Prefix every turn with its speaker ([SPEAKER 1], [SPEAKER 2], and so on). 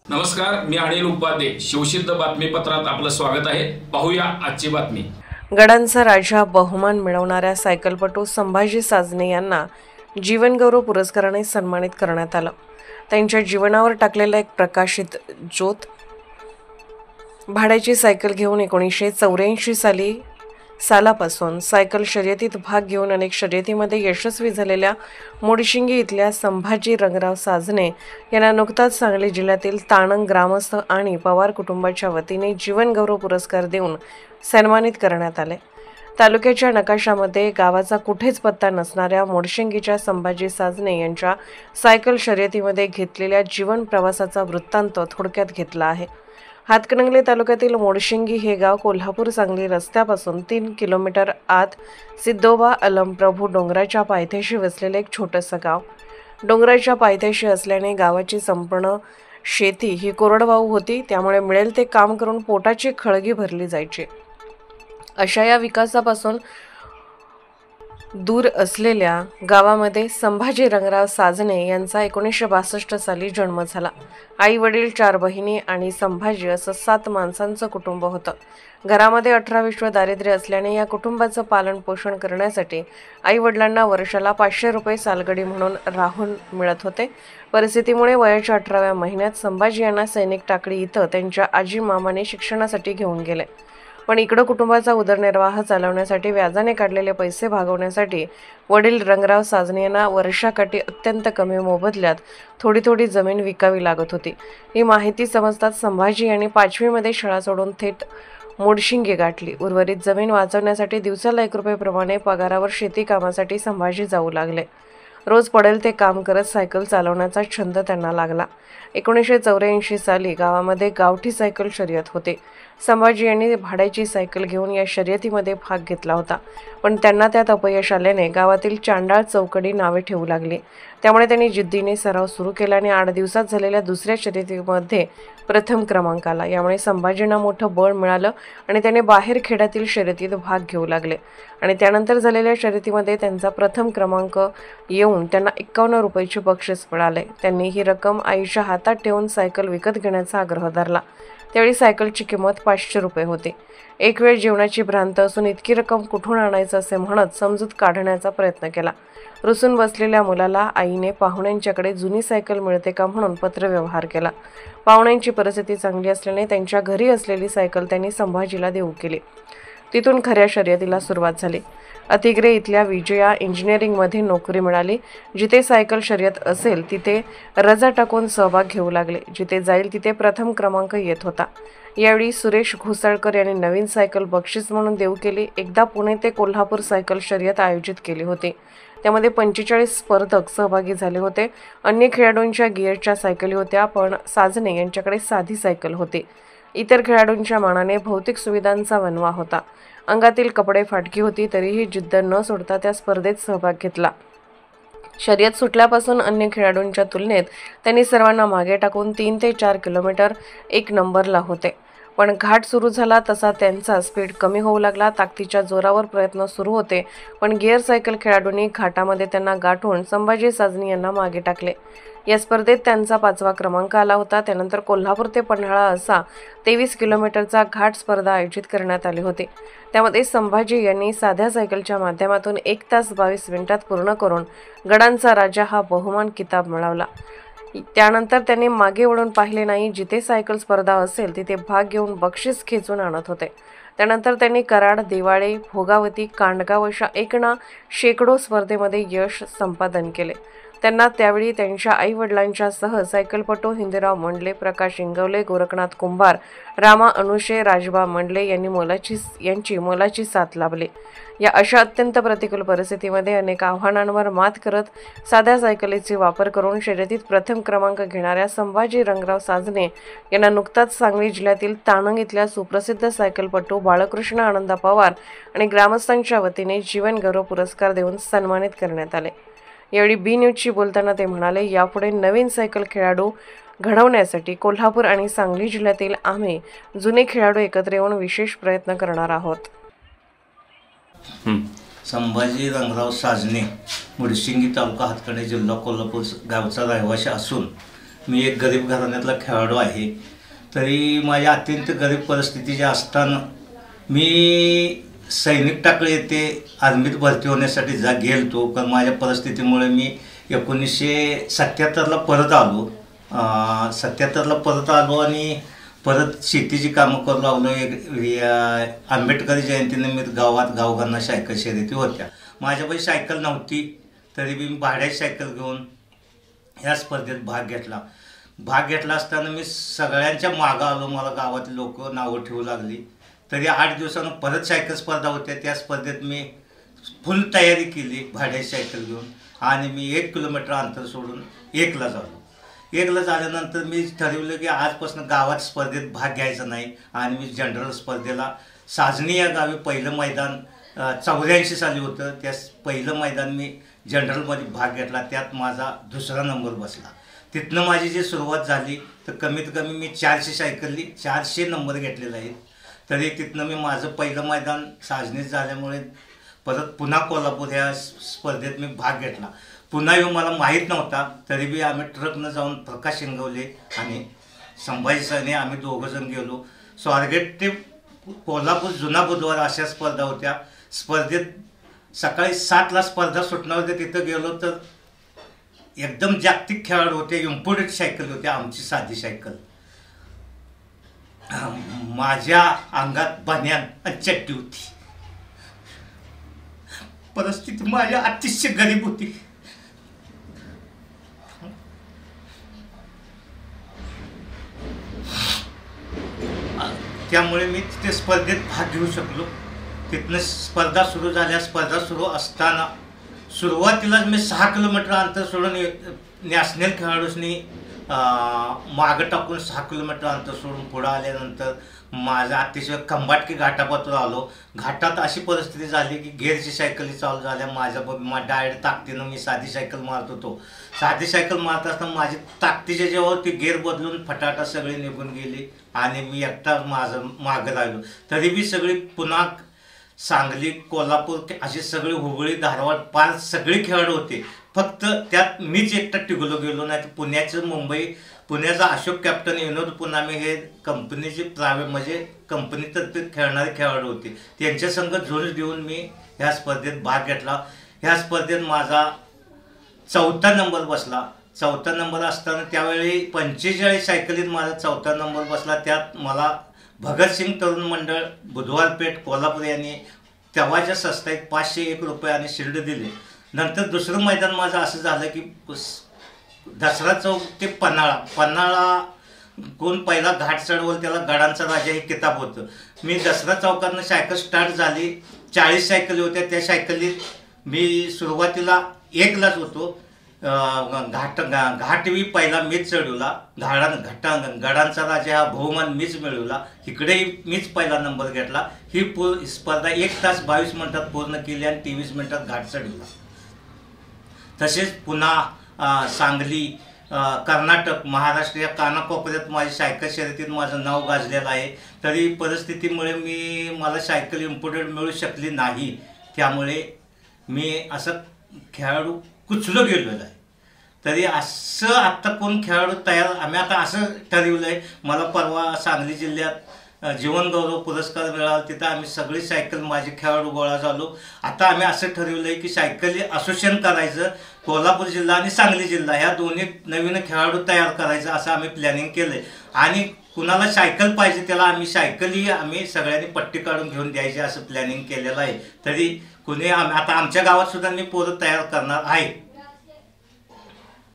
[SPEAKER 1] नमस्कार, मी अनिल उपाध्ये. शिवसिद्ध बातमीपत्रात आपलं स्वागत आहे. पाहूया आजची बातमी.
[SPEAKER 2] गडांचा राजा बहुमान मिळवणाऱ्या सायकलपटू संभाजी साजने यांना जीवनगौरव पुरस्काराने सन्मानित करण्यात आलं. त्यांच्या जीवनावर टाकलेला एक प्रकाशित ज्योत. भाड्याची सायकल घेऊन 1984 सालापासून सायकल शर्यतीत भाग घेऊन अनेक शर्यतीमध्ये यशस्वी झालेल्या मोडशिंगी इथल्या संभाजी रंगराव साजने यांना नुकताच सांगली जिल्ह्यातील ताणंग ग्रामस्थ आणि पवार कुटुंबाच्या वतीने जीवनगौरव पुरस्कार देऊन सन्मानित करण्यात आले. तालुक्याच्या नकाशामध्ये गावाचा कुठेच पत्ता नसणाऱ्या मोडशिंगीच्या संभाजी साजने यांच्या सायकल शर्यतीमध्ये घेतलेल्या जीवन प्रवासाचा वृत्तांत थोडक्यात घेतला आहे. हातकणंगले तालुक्यातील मोडशिंगी हे गाव कोल्हापूर सांगली रस्त्यापासून 3 किलोमीटर आत सिद्धोबा अलमप्रभू डोंगराच्या पायथ्याशी वसलेले एक छोटंसं गाव. डोंगराच्या पायथ्याशी असल्याने गावाची संपूर्ण शेती ही कोरडवाहू होती. त्यामुळे मिळेल ते काम करून पोटाची खळगी भरली जायची. अशा या विकासापासून दूर असलेल्या गावामध्ये संभाजी रंगराव साजने यांचा 1962 साली जन्म झाला. आई वडील, 4 बहिणी आणि संभाजी असं 7 माणसांचं कुटुंब होतं. घरामध्ये 18 दारिद्र्य असल्याने या कुटुंबाचं पालन पोषण करण्यासाठी आई वडिलांना वर्षाला 500 रुपये सालगडी म्हणून राहून मिळत होते. परिस्थितीमुळे वयाच्या 18व्या महिन्यात संभाजी यांना सैनिक टाकळी इथं त्यांच्या आजी मामाने शिक्षणासाठी घेऊन गेले. पण इकडं कुटुंबाचा उदरनिर्वाह चालवण्यासाठी व्याजाने काढलेले पैसे भागवण्यासाठी वडील रंगराव साजने यांना वर्षाकाठी अत्यंत कमी मोबदल्यात थोडी जमीन विकावी लागत होती. ही माहिती समजताच संभाजी यांनी 5वीमध्ये शाळा सोडून थेट मोडशिंगी गाठली. उर्वरित जमीन वाचवण्यासाठी दिवसाला 1 रुपये प्रमाणे पगारावर शेती कामासाठी संभाजी जाऊ लागले. रोज पडेल ते काम करत सायकल चालवण्याचा छंद त्यांना लागला. 1984 साली गावामध्ये गावठी सायकल शर्यत होते. संभाजी यांनी भाड्याची सायकल घेऊन या शर्यतीमध्ये भाग घेतला होता. पण त्यांना त्यात अपयश आल्याने गावातील चांडाळ चौकडी नावे ठेवू लागली. त्यामुळे त्यांनी जिद्दीने सराव सुरू केला आणि 8 दिवसात झालेल्या दुसऱ्या शर्यतीमध्ये प्रथम क्रमांक आला. यामुळे संभाजींना मोठं बळ मिळालं आणि त्याने बाहेर खेड्यातील शर्यतीत भाग घेऊ लागले आणि त्यानंतर झालेल्या शर्यतीमध्ये त्यांचा प्रथम क्रमांक येऊन त्यांना 51 रुपयाचे बक्षीस मिळाले. त्यांनी ही रक्कम आईच्या हातात ठेवून सायकल विकत घेण्याचा आग्रह धरला. त्यावेळी सायकलची किंमत 500 रुपये होती. एक वेळ जेवणाची भ्रांत असून इतकी रक्कम कुठून आणायचं असे म्हणत समजूत काढण्याचा प्रयत्न केला. रुसून बसलेल्या मुलाला आईने पाहुण्यांच्याकडे जुनी सायकल मिळते का म्हणून पत्रव्यवहार केला. पाहुण्यांची परिस्थिती चांगली असल्याने त्यांच्या घरी असलेली सायकल त्यांनी संभाजीला देऊ केली. तिथून खऱ्या शर्यतीला सुरुवात झाली. अतिग्रे इथल्या विजया इंजिनिअरिंगमध्ये नोकरी मिळाली. जिथे सायकल शर्यत असेल तिथे रजा टाकून सहभाग घेऊ लागले. जिथे जाईल तिथे प्रथम क्रमांक येत होता. यावेळी सुरेश घोसाळकर यांनी नवीन सायकल बक्षीस म्हणून देऊ केली. एकदा पुणे ते कोल्हापूर सायकल शर्यत आयोजित केली होती. त्यामध्ये 45 स्पर्धक सहभागी झाले होते. अन्य खेळाडूंच्या गिअरच्या सायकली होत्या, पण साजने यांच्याकडे साधी सायकल होती. इतर खेळाडूंच्या मानाने भौतिक सुविधांचा वणवा होता. अंगातील कपडे फाटकी होती, तरीही जिद्द न सोडता त्या स्पर्धेत सहभाग घेतला. शर्यत सुटल्यापासून अन्य खेळाडूंच्या तुलनेत त्यांनी सर्वांना मागे टाकून 3 ते 4 किलोमीटर 1 नंबरला होते. पण घाट सुरू झाला तसा त्यांचा स्पीड कमी होऊ लागला. ताकदीच्या जोरावर प्रयत्न सुरू होते, पण गिअर सायकल खेळाडूंनी घाटामध्ये त्यांना गाठून संभाजी साजने यांना मागे टाकले. या स्पर्धेत त्यांचा 5वा क्रमांक आला होता. त्यानंतर कोल्हापूर ते पन्हाळा असा 23 किलोमीटरचा घाट स्पर्धा आयोजित करण्यात आली होती. त्यामध्ये संभाजी यांनी साध्या सायकलच्या माध्यमातून 1 तास 22 मिनिटात पूर्ण करून गडांचा राजा हा बहुमान किताब मिळवला. त्यानंतर त्यांनी मागे वळून पाहिले नाही. जिथे सायकल स्पर्धा असेल तिथे भाग घेऊन बक्षीस खेचून आणत होते. त्यानंतर त्यांनी कराड, दिवाळे, भोगावती, कांडगाव अशा एकना शेकडो स्पर्धेमध्ये यश संपादन केले. त्यांना त्यावेळी त्यांच्या आई वडिलांच्या सह सायकलपटू हिंदूराव मंडले, प्रकाश इंगवले, गोरखनाथ कुंभार, रामा अनुशे, राजबा मंडले यांची मोलाची साथ लाभली. या अशा अत्यंत प्रतिकूल परिस्थितीमध्ये अनेक आव्हानांवर मात करत साध्या सायकलीचा वापर करून शर्यतीत प्रथम क्रमांक घेणाऱ्या संभाजी रंगराव साजने यांना नुकताच सांगली जिल्ह्यातील ताणंग इथल्या सुप्रसिद्ध सायकलपटू बाळकृष्ण आनंदा पवार आणि ग्रामस्थांच्या वतीने जीवनगौरव पुरस्कार देऊन सन्मानित करण्यात आले. यावेळी बी न्यूजशी बोलताना ते म्हणाले, यापुढे नवीन सायकल खेळाडू घडवण्यासाठी कोल्हापूर आणि सांगली जिल्ह्यातील आम्ही जुने खेळाडू एकत्र येऊन विशेष प्रयत्न करणार आहोत.
[SPEAKER 3] संभाजी रंगराव साजने मोडशिंगी तालुका हातकणंगले जिल्हा कोल्हापूर गावचा रहिवासी असून मी एक गरीब घराण्यातला खेळाडू आहे. तरी माझ्या अत्यंत गरीब परिस्थितीचे असताना मी सैनिक टाकळी येथे आर्मीत भरती होण्यासाठी गेलतो. पण माझ्या परिस्थितीमुळे मी 1977ला परत आलो. 77ला परत आलो आणि परत शेतीची कामं करू लागलो. आंबेडकरी जयंतीनिमित्त गावात गावगांना सायकल शर्यती होत्या. माझ्यापाशी सायकल नव्हती तरी मी भाड्याची सायकल घेऊन ह्या स्पर्धेत भाग घेतला असताना मी सगळ्यांच्या मागं आलो. मला गावातले लोक नावं ठेवू लागली. तरी 8 दिवसानं परत सायकल स्पर्धा होत्या. त्या स्पर्धेत मी फुल तयारी केली भाड्याची सायकल घेऊन आणि मी 1 किलोमीटर अंतर सोडून 1ला झालो. 1ला झाल्यानंतर मी ठरवलं की आजपासून गावात स्पर्धेत भाग घ्यायचा नाही आणि मी जनरल स्पर्धेला साजणी या गावी पहिलं मैदान 84 साली होतं. त्या पहिलं मैदान मी जनरलमध्ये भाग घेतला. त्यात माझा 2रा नंबर बसला. तिथनं माझी जी सुरुवात झाली तर कमीत कमी मी 400 नंबर घेतलेले आहेत. तरी तिथनं मी माझं पहिलं मैदान साजनीत झाल्यामुळे परत पुन्हा कोल्हापूर ह्या स्पर्धेत मी भाग घेतला. पुन्हा येऊन मला माहीत नव्हता तरी बी आम्ही ट्रकनं जाऊन प्रकाश शिंगवले आणि संभाजी सने आम्ही दोघंजण गेलो. स्वारगेट ते कोल्हापूर जुना बुधवार अशा स्पर्धा होत्या. स्पर्धेत सकाळी 7ला स्पर्धा सुटणार होत्या. तिथं गेलो तर एकदम जागतिक खेळाडू होते. इम्पोर्टेड सायकल होती आमची साधी सायकल. माझ्या अंगात बनियान आणि चड्डी होती. परिस्थिती माझ्या अतिशय गरीब होती. त्यामुळे मी तिथे स्पर्धेत भाग घेऊ शकलो. तिथनं स्पर्धा सुरू झाल्या. स्पर्धा सुरू असताना सुरुवातीलाच मी 6 किलोमीटर अंतर सोडून नॅशनल खेळाडूंनी मागं टाकून 6 किलोमीटर अंतर सोडून पुढं आल्यानंतर माझा अतिशय खंबाटकी घाटापातून आलो. घाटात अशी परिस्थिती झाली की गेअरची सायकली चालू झाल्या. माझ्या डायरेक्ट ताकदीनं मी साधी सायकल मारत होतो. साधी सायकल मारत असताना माझी ताकदीच्या जेव्हा ती गेअर बदलून फटाटा सगळी निघून गेली आणि मी एकटा माझं मागं राहिलो. तरी मी सगळी पुन्हा सांगली कोल्हापूर अशी सगळी हुबळी धारवाड पार सगळे खेळाडू होते. फक्त त्यात मीच एकटा टिकलो गेलो नाही. तर पुण्याचा अशोक कॅप्टन विनोद पुनामे हे कंपनीचे म्हणजे कंपनीतर्फे खेळणारे खेळाडू होते. त्यांच्या संग झुंज देऊन मी ह्या स्पर्धेत भाग घेतला. ह्या स्पर्धेत माझा 4था नंबर बसला. 4था नंबर असताना त्यावेळी 45 सायकलीत माझा 4था नंबर बसला. त्यात मला भगतसिंग तरुण मंडळ बुधवारपेठ कोल्हापूर यांनी तेव्हाच्या संस्थेत 501 रुपये शिल्ड दिले. नंतर दुसरं मैदान माझं असं झालं की दसरा चौक ते पन्हाळा कोण पहिला घाट चढवल त्याला गडांचा राजा हे किताब होतं. मी दसरा चौकातनं सायकल स्टार्ट झाली. 40 सायकली होत्या. त्या सायकलीत मी सुरुवातीला 1लाच होतो. घाटवी पहिला मीच चढवला. गडांचा राजा हा बहुमान मीच मिळवला. इकडेही मीच पहिला नंबर घेतला. ही स्पर्धा 1 तास 22 मिनिटात पूर्ण केली आणि 23 मिनिटात घाट चढवला. तसेच पुन्हा सांगली कर्नाटक महाराष्ट्र या कानाकोपऱ्यात माझी सायकल शर्यतीत माझं नाव गाजलेलं आहे. तरी परिस्थितीमुळे मला सायकल इम्पोर्टेड मिळू शकली नाही. त्यामुळे मी असं खेळाडू कुचलो गेलेलो आहे. तरी असं आत्ता कोण खेळाडू आम्ही आता असं ठरवलं आहे. मला परवा सांगली जिल्ह्यात जीवनगौरव पुरस्कार मिळाला. तिथं आम्ही सगळी सायकल माझे खेळाडू गोळा झालो. आता आम्ही असं ठरवलं आहे की सायकली असोसिएशन करायचं. कोल्हापूर जिल्हा आणि सांगली जिल्हा ह्या दोन्ही नवीन खेळाडू तयार करायचं असं आम्ही प्लॅनिंग केलं आहे. आणि कुणाला सायकल पाहिजे त्याला आम्ही सगळ्यांनी पट्टी काढून घेऊन द्यायची असं प्लॅनिंग केलेलं आहे. तरी आता आमच्या गावात सुद्धा मी पोरं तयार करणार आहे.